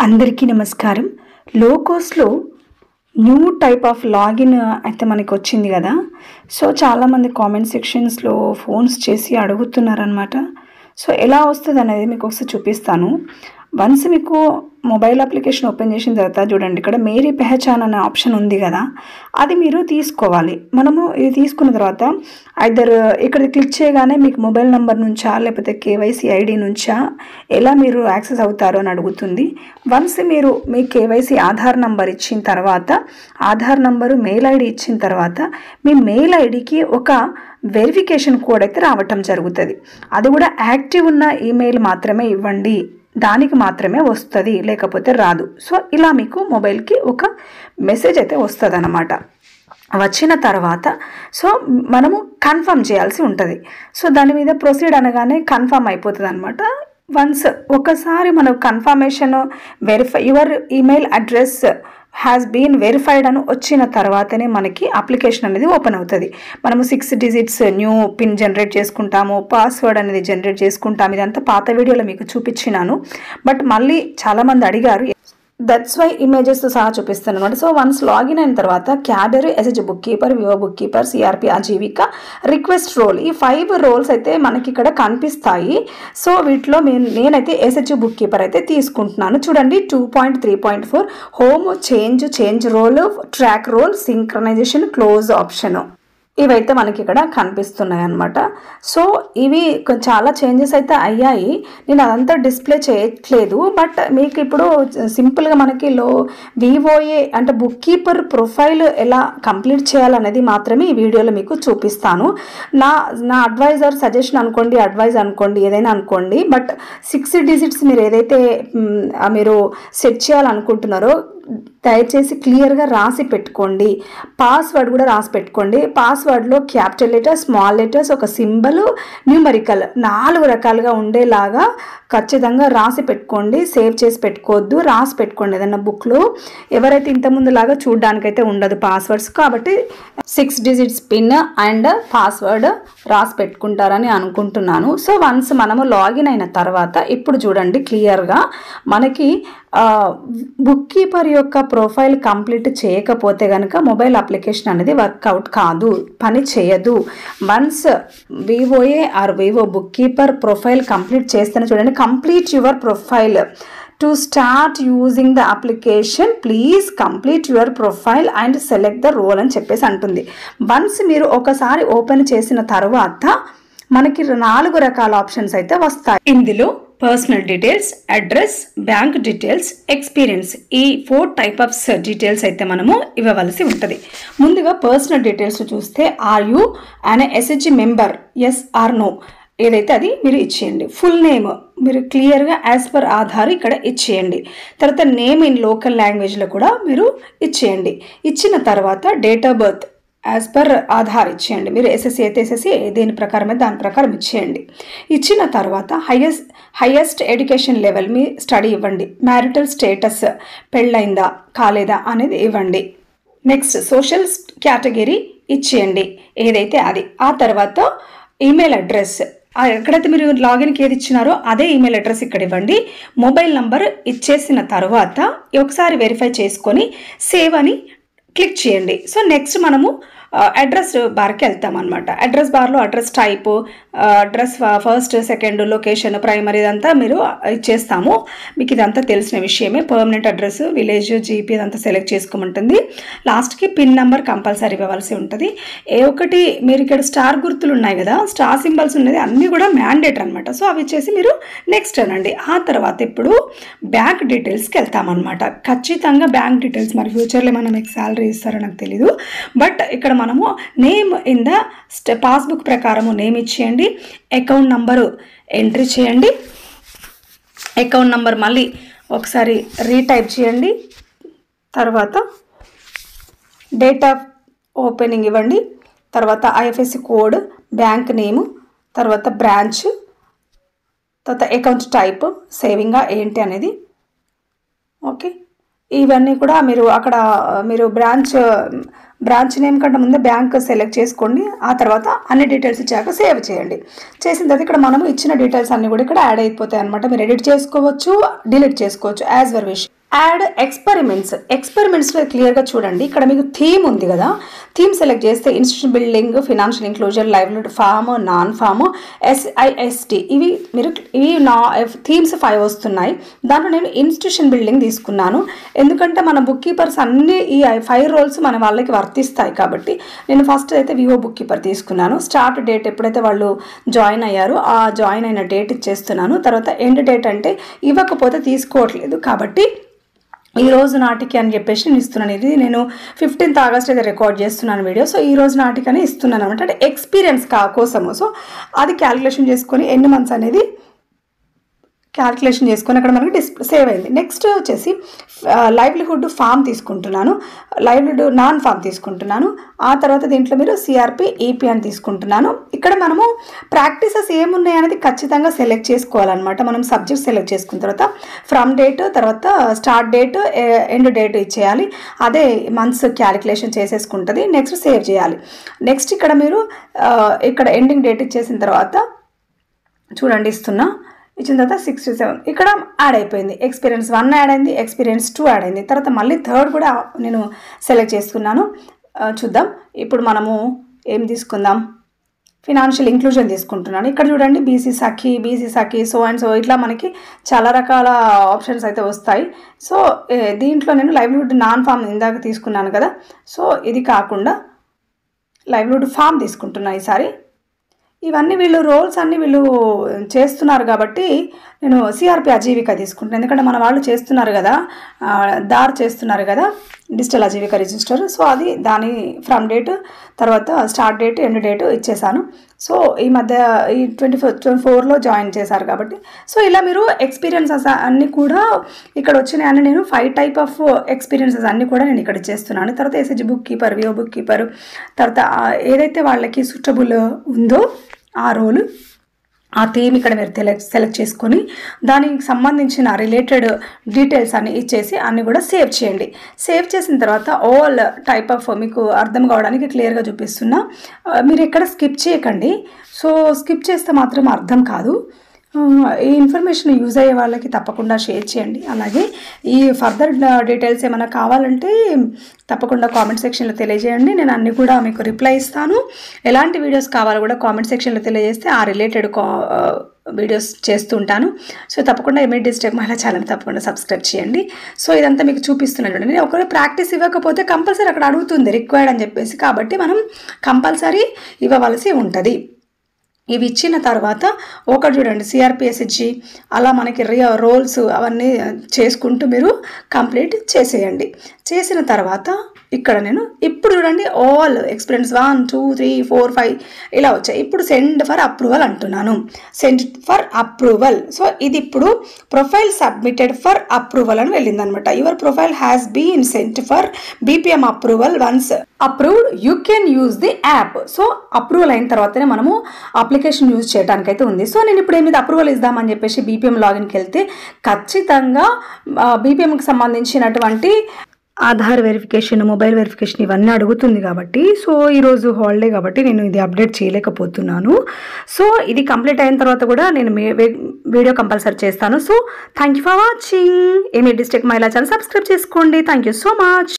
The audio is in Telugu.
అందరికీ నమస్కారం. లో కాస్ట్లో న్యూ టైప్ ఆఫ్ లాగిన్ అయితే మనకి వచ్చింది కదా. సో చాలామంది కామెంట్ సెక్షన్స్లో ఫోన్స్ చేసి అడుగుతున్నారనమాట. సో ఎలా వస్తుంది అనేది మీకు ఒకసారి చూపిస్తాను. వన్స్ మీకు మొబైల్ అప్లికేషన్ ఓపెన్ చేసిన తర్వాత చూడండి, ఇక్కడ మేరీ పెహచాన్ అనే ఆప్షన్ ఉంది కదా, అది మీరు తీసుకోవాలి. మనము ఇది తీసుకున్న తర్వాత ఐదర్ ఇక్కడ క్లిక్ చేయగానే మీకు మొబైల్ నెంబర్ నుంచా లేకపోతే కేవైసీ ఐడి నుంచా ఎలా మీరు యాక్సెస్ అవుతారు అని అడుగుతుంది. వన్స్ మీరు మీ కేవైసీ ఆధార్ నంబర్ ఇచ్చిన తర్వాత, ఆధార్ నంబరు మెయిల్ ఐడి ఇచ్చిన తర్వాత మీ మెయిల్ ఐడికి ఒక వెరిఫికేషన్ కోడ్ అయితే రావటం జరుగుతుంది. అది కూడా యాక్టివ్ ఉన్న ఈమెయిల్ మాత్రమే ఇవ్వండి, దానికి మాత్రమే వస్తుంది, లేకపోతే రాదు. సో ఇలా మీకు మొబైల్కి ఒక మెసేజ్ అయితే వస్తుంది అన్నమాట. వచ్చిన తర్వాత సో మనము కన్ఫర్మ్ చేయాల్సి ఉంటుంది. సో దాని మీద ప్రొసీడ్ అనగానే కన్ఫర్మ్ అయిపోతుంది అనమాట. వన్స్ ఒకసారి మనం confirmation your email address has been verified అని వచ్చిన తర్వాతనే మనకి అప్లికేషన్ అనేది ఓపెన్ అవుతుంది. మనము 6 డిజిట్స్ న్యూ పిన్ జనరేట్ చేసుకుంటాము, పాస్వర్డ్ అనేది జనరేట్ చేసుకుంటాము. ఇదంతా పాత వీడియోలో మీకు చూపించినాను, బట్ మళ్ళీ చాలామంది అడిగారు, దట్స్ వై ఇమేజెస్తో సహా చూపిస్తాను అనమాట. సో వన్స్ లాగిన్ అయిన తర్వాత క్యాడరీ, SH bookkeeper, VO book keeper, CRP, Aajeevika, request role, ఈ 5 రోల్స్ అయితే మనకి ఇక్కడ కనిపిస్తాయి. సో వీటిలో నేనైతే ఎస్హెచ్ బుక్ కీపర్ అయితే తీసుకుంటున్నాను. చూడండి 2.3.4 home, change role, track role, synchronisation, close option, ఇవైతే మనకి ఇక్కడ కనిపిస్తున్నాయి అన్నమాట. సో ఇవి చాలా చేంజెస్ అయితే అయ్యాయి. నేను అదంతా డిస్ప్లే చేయట్లేదు, బట్ మీకు ఇప్పుడు సింపుల్గా మనకి వివోఏ అంటే బుక్ కీపర్ ప్రొఫైల్ ఎలా కంప్లీట్ చేయాలనేది మాత్రమే ఈ వీడియోలో మీకు చూపిస్తాను. నా అడ్వైజర్ సజెషన్ అనుకోండి, అడ్వైజ్ అనుకోండి, ఏదైనా అనుకోండి, బట్ 6 డిజిట్స్ మీరు ఏదైతే మీరు సెట్ చేయాలనుకుంటున్నారో దయచేసి క్లియర్గా రాసి పెట్టుకోండి. పాస్వర్డ్ కూడా రాసి పెట్టుకోండి. పాస్వర్డ్లో క్యాపిటల్ లెటర్, స్మాల్ లెటర్స్, ఒక సింబల్, న్యూమరికల్ 4 రకాలుగా ఉండేలాగా ఖచ్చితంగా రాసి పెట్టుకోండి. సేవ్ చేసి పెట్టుకోవద్దు, రాసి పెట్టుకోండి. ఏదన్నా బుక్లో ఎవరైతే ఇంతకుముందులాగా చూడడానికైతే ఉండదు పాస్వర్డ్స్, కాబట్టి 6 డిజిట్స్ పిన్ అండ్ పాస్వర్డ్ రాసి పెట్టుకుంటారని అనుకుంటున్నాను. సో వన్స్ మనము లాగిన్ అయిన తర్వాత ఇప్పుడు చూడండి క్లియర్గా మనకి బుక్ కీపర్ యొక్క ప్రొఫైల్ కంప్లీట్ చేయకపోతే కనుక మొబైల్ అప్లికేషన్ అనేది వర్కౌట్ కాదు, పని చేయదు. Once VOA or VO book keeper profile complete చేస్తేనే చూడండి, complete your profile to start using the application please complete your profile and select the role అని చెప్పేసి అంటుంది. వన్స్ మీరు ఒకసారి ఓపెన్ చేసిన తర్వాత మనకి 4 రకాల ఆప్షన్స్ అయితే వస్తాయి. ఇందులో personal details, address, bank details, experience, ఈ 4 టైప్ ఆఫ్ డీటెయిల్స్ అయితే మనము ఇవ్వవలసి ఉంటుంది. ముందుగా పర్సనల్ డీటెయిల్స్ చూస్తే ఆర్ యూ అనే SH member, yes or no, ఏదైతే అది మీరు ఇచ్చేయండి. ఫుల్ నేమ్ మీరు క్లియర్గా యాజ్ పర్ ఆధార్ ఇక్కడ ఇచ్చేయండి. తర్వాత నేమ్ ఇన్ లోకల్ లాంగ్వేజ్లో కూడా మీరు ఇచ్చేయండి. ఇచ్చిన తర్వాత date of birth as per Aadhaar ఇచ్చేయండి. మీరు ఎస్ఎస్సి అయితే ఎస్ఎస్సి దేని ప్రకారం అయితే దాని ప్రకారం ఇచ్చేయండి. ఇచ్చిన తర్వాత హైయెస్ట్ ఎడ్యుకేషన్ లెవెల్ మీ స్టడీ ఇవ్వండి. మ్యారిటల్ స్టేటస్ పెళ్ళైందా కాలేదా అనేది ఇవ్వండి. నెక్స్ట్ సోషల్ కేటగిరీ ఇచ్చేయండి ఏదైతే అది. ఆ తర్వాత ఈమెయిల్ అడ్రస్, ఎక్కడైతే మీరు లాగిన్కి ఏది ఇచ్చినారో అదే ఈమెయిల్ అడ్రస్ ఇక్కడ ఇవ్వండి. మొబైల్ నంబర్ ఇచ్చేసిన తర్వాత ఒకసారి వెరిఫై చేసుకొని సేవ్ అని క్లిక్ చేయండి. సో నెక్స్ట్ మనము అడ్రస్ బార్కి వెళ్తాం అనమాట. అడ్రస్ బార్లో address type, address first, second, location, primary ఇదంతా మీరు ఇచ్చేస్తాము. మీకు ఇదంతా తెలిసిన విషయమే. పర్మనెంట్ అడ్రస్, విలేజ్, జీపీ ఇదంతా సెలెక్ట్ చేసుకోమంటుంది. లాస్ట్కి పిన్ నెంబర్ కంపల్సరీ ఇవ్వవలసి ఉంటుంది. ఏ ఒకటి మీరు ఇక్కడ స్టార్ గుర్తులు ఉన్నాయి కదా, స్టార్ సింబల్స్ ఉన్నది అన్నీ కూడా మ్యాండేట్ అనమాట. సో అవి ఇచ్చేసి మీరు నెక్స్ట్ అనండి. ఆ తర్వాత ఇప్పుడు బ్యాంక్ డీటెయిల్స్కి వెళ్తామన్నమాట. ఖచ్చితంగా బ్యాంక్ డీటెయిల్స్, మరి ఫ్యూచర్లో మనం మీకు శాలరీ ఇస్తారో నాకు తెలీదు, బట్ ఇక్కడ మనము నేమ్ ఇన్ ద పాస్బుక్ ప్రకారము నేమ్ ఇచ్చేయండి. అకౌంట్ నంబరు ఎంట్రీ చేయండి. అకౌంట్ నంబర్ మళ్ళీ ఒకసారి రీటైప్ చేయండి. తర్వాత డేట్ ఆఫ్ ఓపెనింగ్ ఇవ్వండి. తర్వాత ఐఎఫ్ఎస్సి కోడ్, బ్యాంక్ నేము, తర్వాత బ్రాంచ్, తర్వాత అకౌంట్ టైప్, సేవింగా ఏంటి అనేది. ఓకే, ఇవన్నీ కూడా మీరు అక్కడ మీరు బ్రాంచ్ నేమ్ కంటే ముందే బ్యాంక్ సెలెక్ట్ చేసుకోండి. ఆ తర్వాత అన్ని డీటెయిల్స్ ఇచ్చాక సేవ్ చేయండి. చేసిన తర్వాత ఇక్కడ మనము ఇచ్చిన డీటెయిల్స్ అన్నీ కూడా ఇక్కడ యాడ్ అయిపోతాయి అనమాట. మీరు ఎడిట్ చేసుకోవచ్చు, డిలీట్ చేసుకోవచ్చు యాజ్ యువర్ విష్. యాడ్ ఎక్స్పెరిమెంట్స్లో క్లియర్గా చూడండి. ఇక్కడ మీకు థీమ్ ఉంది కదా, థీమ్ సెలెక్ట్ చేస్తే institution building, financial inclusion, livelihood, farm, non farm, SIST ఇవి నా థీమ్స్ 5 వస్తున్నాయి. దాంట్లో నేను ఇన్స్టిట్యూషన్ బిల్డింగ్ తీసుకున్నాను. ఎందుకంటే మన బుక్ కీపర్స్ అన్ని ఈ 5 రోల్స్ మన వాళ్ళకి వర్తిస్తాయి కాబట్టి నేను ఫస్ట్ అయితే వివో బుక్ కీపర్ తీసుకున్నాను. స్టార్ట్ డేట్ ఎప్పుడైతే వాళ్ళు జాయిన్ అయ్యారో ఆ జాయిన్ అయిన డేట్ ఇచ్చేస్తున్నాను. తర్వాత ఎండ్ డేట్ అంటే ఇవ్వకపోతే తీసుకోవట్లేదు కాబట్టి ఈ రోజు నాటికి అని చెప్పేసి నేను ఇస్తున్నాను. ఇది నేను 15th August అయితే రికార్డ్ చేస్తున్నాను వీడియో. సో ఈ రోజు నాటికనే ఇస్తున్నాను అనమాట, అంటే ఎక్స్పీరియన్స్ కోసము. సో అది క్యాలిక్యులేషన్ చేసుకొని ఎన్ని మంత్స్ అనేది క్యాలిక్యులేషన్ చేసుకొని అక్కడ మనకి సేవ్ అయింది. నెక్స్ట్ వచ్చేసి లైవ్లీహుడ్ ఫామ్ తీసుకుంటున్నాను, లైవ్లీహుడ్ నాన్ ఫామ్ తీసుకుంటున్నాను. ఆ తర్వాత దీంట్లో మీరు CRP, EP అని తీసుకుంటున్నాను. ఇక్కడ మనము ప్రాక్టీసెస్ ఏమున్నాయి అనేది ఖచ్చితంగా సెలెక్ట్ చేసుకోవాలన్నమాట. మనం సబ్జెక్ట్ సెలెక్ట్ చేసుకున్న తర్వాత ఫ్రమ్ డేట్, తర్వాత స్టార్ట్ డేట్, ఎండ్ డేట్ ఇచ్చేయాలి. అదే మంత్స్ క్యాలిక్యులేషన్ చేసేసుకుంటుంది. నెక్స్ట్ సేవ్ చేయాలి. నెక్స్ట్ ఇక్కడ మీరు ఇక్కడ ఎండింగ్ డేట్ ఇచ్చేసిన తర్వాత చూడండి ఇచ్చిన తర్వాత 6 to 7 ఇక్కడ యాడ్ అయిపోయింది. ఎక్స్పీరియన్స్ 1 యాడ్ అయింది, ఎక్స్పీరియన్స్ 2 యాడ్ అయింది. తర్వాత మళ్ళీ థర్డ్ కూడా నేను సెలెక్ట్ చేసుకున్నాను. చూద్దాం ఇప్పుడు మనము ఏం తీసుకుందాం, ఫినాన్షియల్ ఇంక్లూజన్ తీసుకుంటున్నాను. ఇక్కడ చూడండి BC Sakhi so and so ఇట్లా మనకి చాలా రకాల ఆప్షన్స్ అయితే వస్తాయి. సో దీంట్లో నేను లైవ్లీహుడ్ నాన్ ఫామ్ ఇందాక తీసుకున్నాను కదా, సో ఇది కాకుండా లైవ్లీహుడ్ ఫామ్ తీసుకుంటున్నాను ఈసారి. ఇవన్నీ వీళ్ళు రోల్స్ అన్నీ వీళ్ళు చేస్తున్నారు కాబట్టి నేను CRP అజీవిక తీసుకుంటాను. ఎందుకంటే మన వాళ్ళు చేస్తున్నారు కదా, చేస్తున్నారు కదా డిజిటల్ అజీవిక రిజిస్టర్. సో అది దాని ఫ్రమ్ డేట్, తర్వాత స్టార్ట్ డేట్, ఎండ్ డేట్ ఇచ్చేసాను. సో ఈ మధ్య ఈ 24లో జాయిన్ చేశారు కాబట్టి సో ఇలా మీరు ఎక్స్పీరియన్సెస్ అన్నీ కూడా ఇక్కడ వచ్చినాయి అని నేను 5 type ఆఫ్ ఎక్స్పీరియన్సెస్ అన్నీ కూడా నేను ఇక్కడ చేస్తున్నాను. తర్వాత SHG book keeper, VO book keeper, తర్వాత ఏదైతే వాళ్ళకి సూటబుల్ ఉందో ఆ రోల్, ఆ థీమ్ ఇక్కడ మీరు సెలెక్ట్ చేసుకొని దానికి సంబంధించిన రిలేటెడ్ డీటెయిల్స్ అన్ని ఇచ్చేసి అన్నీ కూడా సేవ్ చేయండి. సేవ్ చేసిన తర్వాత ఆల్ టైప్ ఆఫ్ మీకు అర్థం కావడానికి క్లియర్గా చూపిస్తున్నా. మీరు ఎక్కడ స్కిప్ చేయకండి. సో స్కిప్ చేస్తే మాత్రం అర్థం కాదు. ఈ ఇన్ఫర్మేషన్ యూజ్ అయ్యే వాళ్ళకి తప్పకుండా షేర్ చేయండి. అలాగే ఈ ఫర్దర్ డీటెయిల్స్ ఏమైనా కావాలంటే తప్పకుండా కామెంట్ సెక్షన్లో తెలియజేయండి. నేను అన్నీ కూడా మీకు రిప్లై ఇస్తాను. ఎలాంటి వీడియోస్ కావాలో కూడా కామెంట్ సెక్షన్లో తెలియజేస్తే ఆ రిలేటెడ్ వీడియోస్ చేస్తూ ఉంటాను. సో తప్పకుండా MA డిజిటెక్ మహిళా ఛానల్ తప్పకుండా సబ్స్క్రైబ్ చేయండి. సో ఇదంతా మీకు చూపిస్తున్నాను. నేను ఒకవేళ ప్రాక్టీస్ ఇవ్వకపోతే కంపల్సరీ అక్కడ అడుగుతుంది రిక్వైర్డ్ అని చెప్పేసి, కాబట్టి మనం కంపల్సరీ ఇవ్వవలసి ఉంటుంది. ఇవి ఇచ్చిన తర్వాత ఒకటి చూడండి CRP, SHG అలా మనకి రోల్స్ అవన్నీ చేసుకుంటూ మీరు కంప్లీట్ చేసేయండి. చేసిన తర్వాత ఇక్కడ నేను ఇప్పుడు చూడండి ఆల్ ఎక్స్పీరియన్స్ 1 2 3 4 5 ఇలా వచ్చాయి. ఇప్పుడు సెండ్ ఫర్ అప్రూవల్ అంటున్నాను, సెండ్ ఫర్ అప్రూవల్. సో ఇది ఇప్పుడు ప్రొఫైల్ సబ్మిటెడ్ ఫర్ అప్రూవల్ అని వెళ్ళింది అనమాట. Your profile has been sent for BPM approval. Once approved you can use the app. So approval అయిన తర్వాతనే మనము అప్లికేషన్ యూజ్ చేయడానికి అయితే ఉంది. సో నేను ఇప్పుడు ఏమి అప్రూవల్ ఇద్దామని చెప్పేసి BPM లాగిన్కి వెళ్తే ఖచ్చితంగా BPMకి సంబంధించినటువంటి ఆధార్ వెరిఫికేషన్, మొబైల్ వెరిఫికేషన్ ఇవన్నీ అడుగుతుంది కాబట్టి సో ఈరోజు హాలిడే కాబట్టి నేను ఇది అప్డేట్ చేయలేకపోతున్నాను. సో ఇది కంప్లీట్ అయిన తర్వాత కూడా నేను వీడియో కంపల్సరీ చేస్తాను. So thank you for watching. MA Digitek మహిళా ఛానల్ సబ్స్క్రైబ్ చేసుకోండి. Thank you so much.